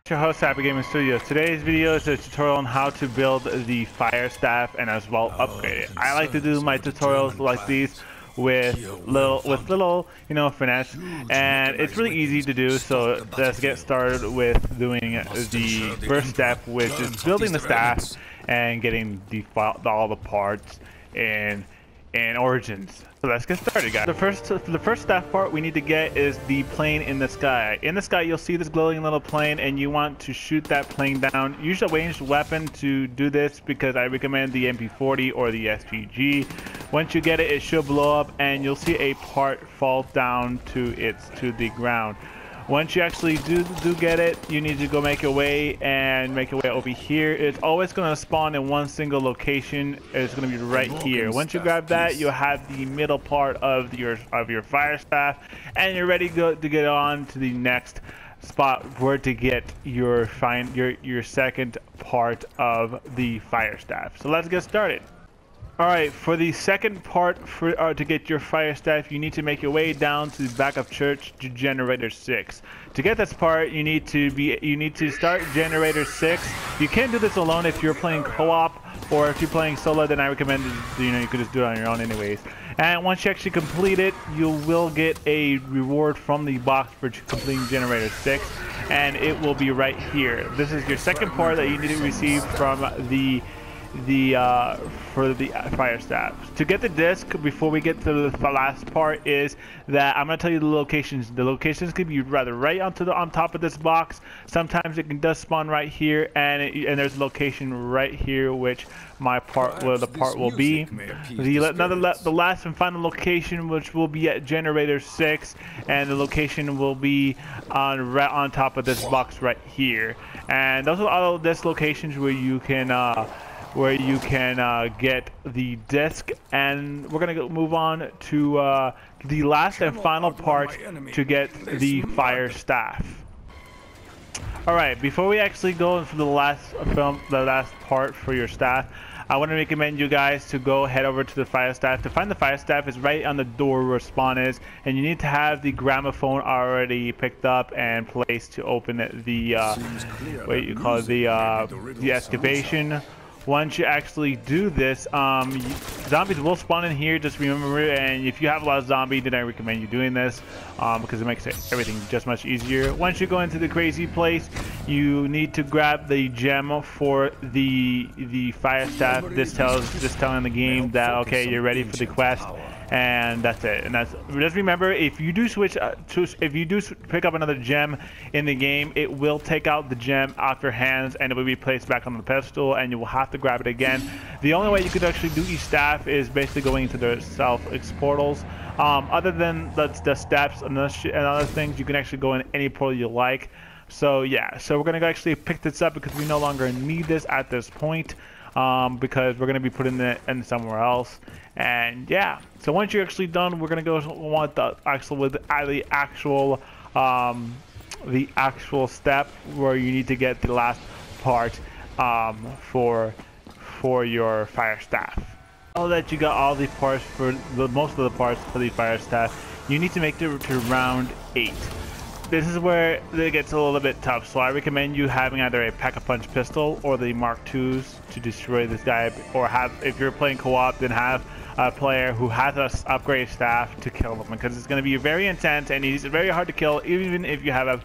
Your host, Happy Gaming Studios. Today's video is a tutorial on how to build the fire staff and as well upgrade it. I like to do my tutorials like these with little finesse, and it's really easy to do. So let's get started with doing the first step, which is building the staff and getting all the parts in Origins. So let's get started, guys. The first staff part we need to get is the plane in the sky. In the sky, you'll see this glowing little plane, and you want to shoot that plane down. Use a ranged weapon to do this because I recommend the MP40 or the SPG. Once you get it, it should blow up, and you'll see a part fall down to the ground. Once you actually do get it, you need to go make your way over here. It's always going to spawn in one single location. It's going to be right here. Once you grab that, you'll have the middle part of your fire staff, and you're ready to get on to the next spot where to get your second part of the fire staff. So let's get started. Alright, for the second part to get your fire staff, you need to make your way down to the back of church to generator 6. To get this part, you need to start generator 6. You can't do this alone if you're playing co-op, or if you're playing solo, then I recommend you could just do it on your own anyways. And once you actually complete it, you will get a reward from the box for completing generator 6, and it will be right here. This is your second part that you need to receive from the fire staff. To get the disc, before we get to the last part, is that I'm going to tell you the locations. The locations could be rather right on top of this box. Sometimes it does spawn right here, and there's a location right here which the part will be. The last and final location, which will be at generator 6, and the location will be right on top of this box right here. And those are all these locations where you can get the disc, and we're gonna move on to the last and final part to get the fire staff. Alright, before we actually go into the last part for your staff, I want to recommend you guys to go head over to the fire staff. To find the fire staff is right on the door where spawn is, and you need to have the gramophone already picked up and placed to open the excavation. Once you actually do this, zombies will spawn in here, just remember it, and if you have a lot of zombies, then I recommend you doing this because it makes everything just much easier. Once you go into the crazy place, you need to grab the gem for the fire staff. This telling the game that, okay, you're ready for the quest, and that's it. And just remember, if you do pick up another gem in the game, it will take out the gem off your hands, and it will be placed back on the pedestal, and you will have to grab it again. The only way you could actually do each staff is basically going into the self-ex portals. Other than the steps and other things, you can actually go in any portal you like. So yeah, so we're gonna actually pick this up because we no longer need this at this point, because we're gonna be putting it in somewhere else. And yeah, so once you're actually done, we're gonna go with the actual step where you need to get the last part for your fire staff. Now that you got all the parts for most of the parts for the fire staff, you need to make it to round 8. This is where it gets a little bit tough, so I recommend you having either a pack-a-punch pistol or the Mark IIs to destroy this guy, or if you're playing co-op, then have a player who has an upgrade staff to kill him, because it's going to be very intense and he's very hard to kill even if you have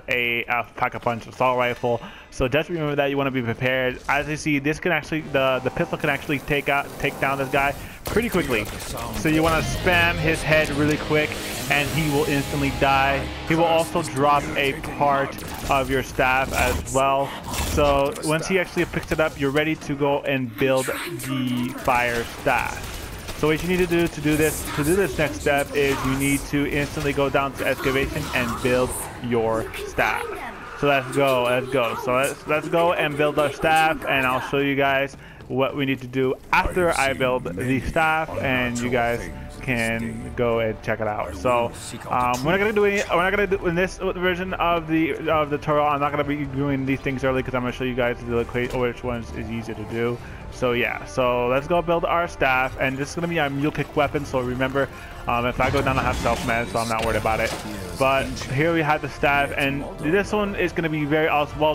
a pack-a-punch assault rifle. So just remember that you want to be prepared. As you see, this can actually the pistol can actually take down this guy pretty quickly. So you want to spam his head really quick, and he will instantly die. He will also drop a part of your staff as well. So once he actually picks it up, you're ready to go and build the fire staff. So what you need to do this next step is you need to instantly go down to excavation and build your staff. So let's go. So let's go and build our staff, and I'll show you guys what we need to do after I build the staff, and you guys can go and check it out. So we're not gonna do in this version of the tutorial. I'm not gonna be doing these things early because I'm gonna show you guys which ones is easier to do. So yeah, so let's go build our staff, and this is gonna be our mule kick weapon. So remember, if I go down, I have self-med, so I'm not worried about it. But here we have the staff, and this one is gonna be very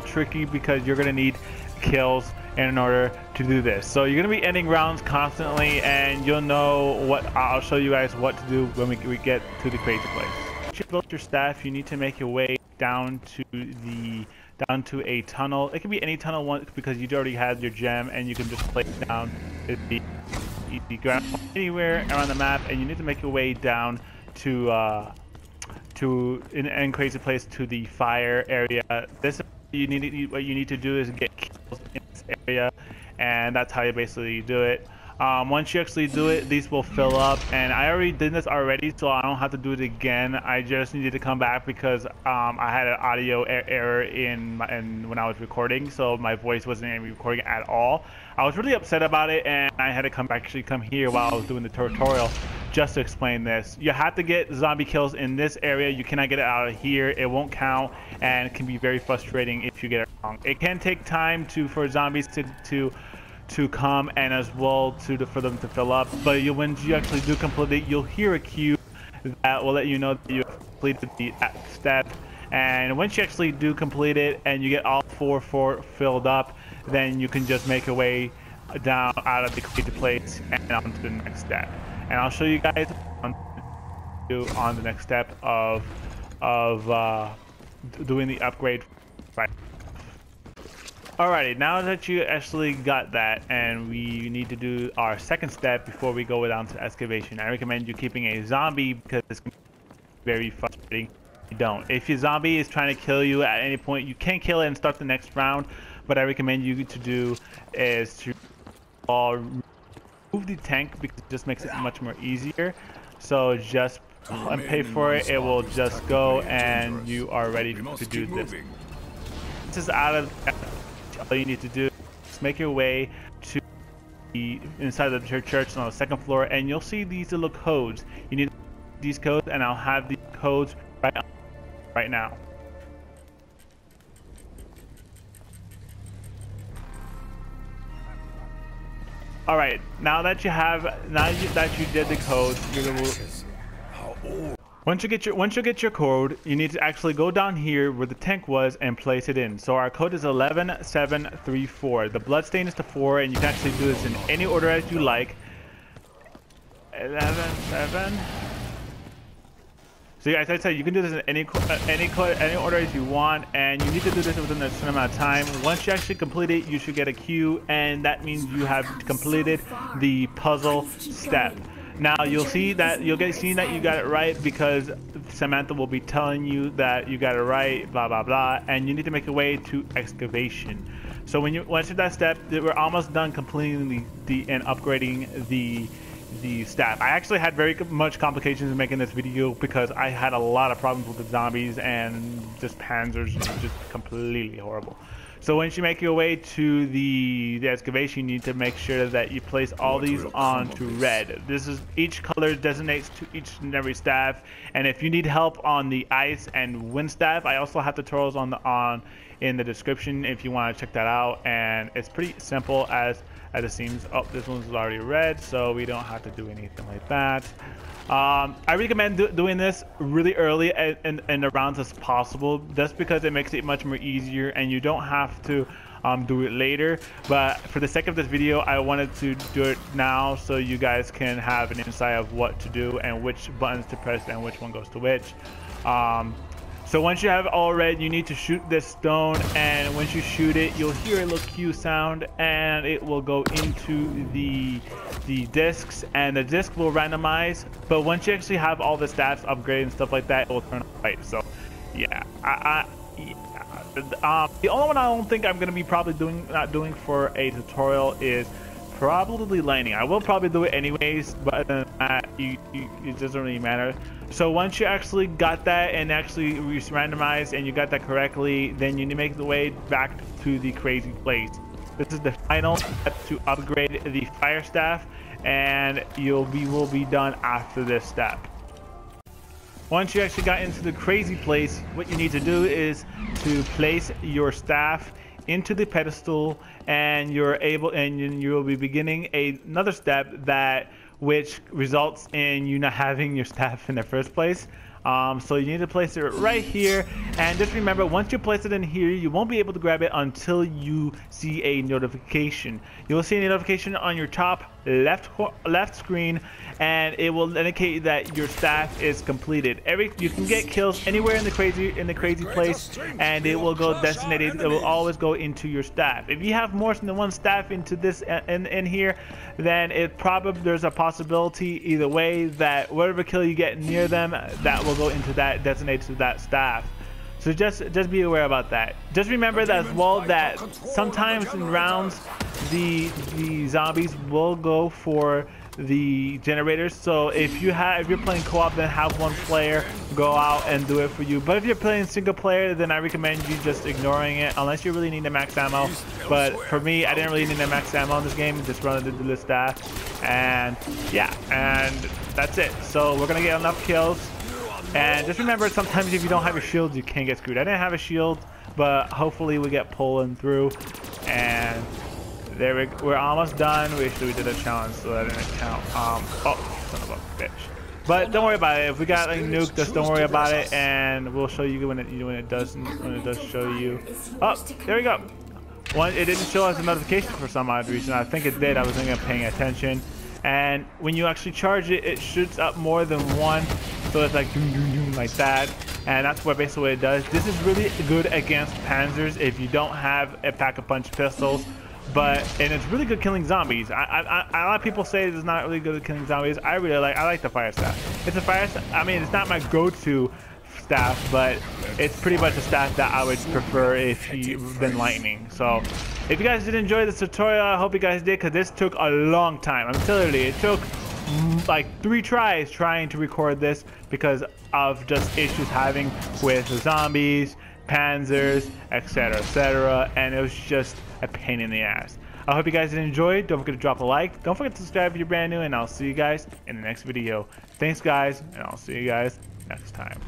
tricky because you're gonna need kills in order to do this. So you're gonna be ending rounds constantly, and you'll know what I'll show you guys what to do when we get to the crazy place. Once you build your staff, you need to make your way down to a tunnel. It can be any tunnel one because you already have your gem, and you can just place it down the ground anywhere around the map, and you need to make your way down to in crazy place to the fire area. This what you need to do is get kills in this area, and that's how you basically do it. Once you actually do it, these will fill up, and I already did this already, so I don't have to do it again. I just needed to come back because I had an audio error when I was recording, so my voice wasn't even recording at all. I was really upset about it, and I had to come here while I was doing the tutorial just to explain this. You have to get zombie kills in this area. You cannot get it out of here. It won't count, and it can be very frustrating if you get it wrong. It can take time for zombies to come, and as well for them to fill up, but when you actually do complete it, you'll hear a cue that will let you know that you have completed the step. And once you actually do complete it and you get all four filled up, then you can just make your way down out of the crazy place and on to the next step. And I'll show you guys on the next step of doing the upgrade. Right. Alrighty, now that you actually got that, and we need to do our second step before we go down to excavation. I recommend you keeping a zombie because it's very frustrating if you don't. If your zombie is trying to kill you at any point, you can kill it and start the next round. What I recommend you to do is to remove the tank because it just makes it much more easier. So just pay for it. It will just go, and you are ready to do this. This is out of. All you need to do is make your way to inside of the church on the second floor, and you'll see these little codes. You need these codes, and I'll have these codes right now. All right, now that you did the codes, you're gonna. Once you get your code, you need to actually go down here where the tank was and place it in. So our code is 11734. The bloodstain is to 4, and you can actually do this in any order as you like. 117. So as I said, you can do this in any order as you want, and you need to do this within a certain amount of time. Once you actually complete it, you should get a Q, and that means you have completed the puzzle step. Now you'll see that you got it right because Samantha will be telling you that you got it right, blah blah blah, and you need to make your way to excavation. So once you're that step, we're almost done completing and upgrading the staff. I actually had very much complications in making this video because I had a lot of problems with the zombies, and just panzers were just completely horrible. So once you make your way to the excavation, you need to make sure that you place all these onto red. Each color designates to each and every staff. And if you need help on the ice and wind staff, I also have tutorials in the description if you want to check that out. And it's pretty simple as it seems. Oh, this one's already red, so we don't have to do anything like that. I recommend doing this really early in the rounds as possible, just because it makes it much more easier, and you don't have to do it later. But for the sake of this video, I wanted to do it now so you guys can have an insight of what to do and which buttons to press and which one goes to which. So once you have it all red, you need to shoot this stone, and once you shoot it, you'll hear a little Q sound, and it will go into the discs, and the disc will randomize. But once you actually have all the stats upgraded and stuff like that, it will turn white. So yeah, the only one I don't think I'm gonna be not doing for a tutorial is probably landing. I will probably do it anyways, but it doesn't really matter. So once you actually got that and actually randomized and you got that correctly, then you need to make the way back to the crazy place. This is the final step to upgrade the fire staff, and will be done after this step. Once you actually got into the crazy place, what you need to do is to place your staff into the pedestal, and you will be beginning another step which results in you not having your staff in the first place. So you need to place it right here, and just remember, once you place it in here, you won't be able to grab it until you see a notification. You will see a notification on your top left screen, and it will indicate that your staff is completed. You can get kills anywhere in the crazy place, and it will go designated. It will always go into your staff. If you have more than one staff into this in here, then there's a possibility either way that whatever kill you get near them, that will go into that designated to that staff. So just be aware about that. Just remember that as well, that sometimes in rounds the zombies will go for the generators. So if you're playing co-op, then have one player go out and do it for you. But if you're playing single player, then I recommend you just ignoring it unless you really need the max ammo. But for me, I didn't really need the max ammo in this game. Just run the staff, and yeah, and that's it. So we're gonna get enough kills. And just remember, sometimes if you don't have a shield, you can get screwed. I didn't have a shield, but hopefully we get pulling through. And there we're almost done. We did a challenge, so that didn't count. Oh, son of a bitch. But don't worry about it. If we got a nuke, just don't worry about it, and we'll show you when it does show you. Oh, there we go. It didn't show us a notification for some odd reason. I think it did. I wasn't paying attention. And when you actually charge it, it shoots up more than one. So it's like doom, doom, doom, like that, and that's basically what it does. This is really good against panzers if you don't have a pack-a-punch pistols, and it's really good killing zombies. A lot of people say it's not really good at killing zombies. I like the fire staff. It's a fire staff. I mean, it's not my go-to staff, but it's pretty much a staff that I would prefer than lightning. So if you guys did enjoy this tutorial, I hope you guys did, because this took a long time. I'm telling you, it took like 3 tries trying to record this because of just issues having with zombies, panzers, etc., and it was just a pain in the ass. I hope you guys did enjoy. Don't forget to drop a like. Don't forget to subscribe if you're brand new, and I'll see you guys in the next video. Thanks guys, and I'll see you guys next time.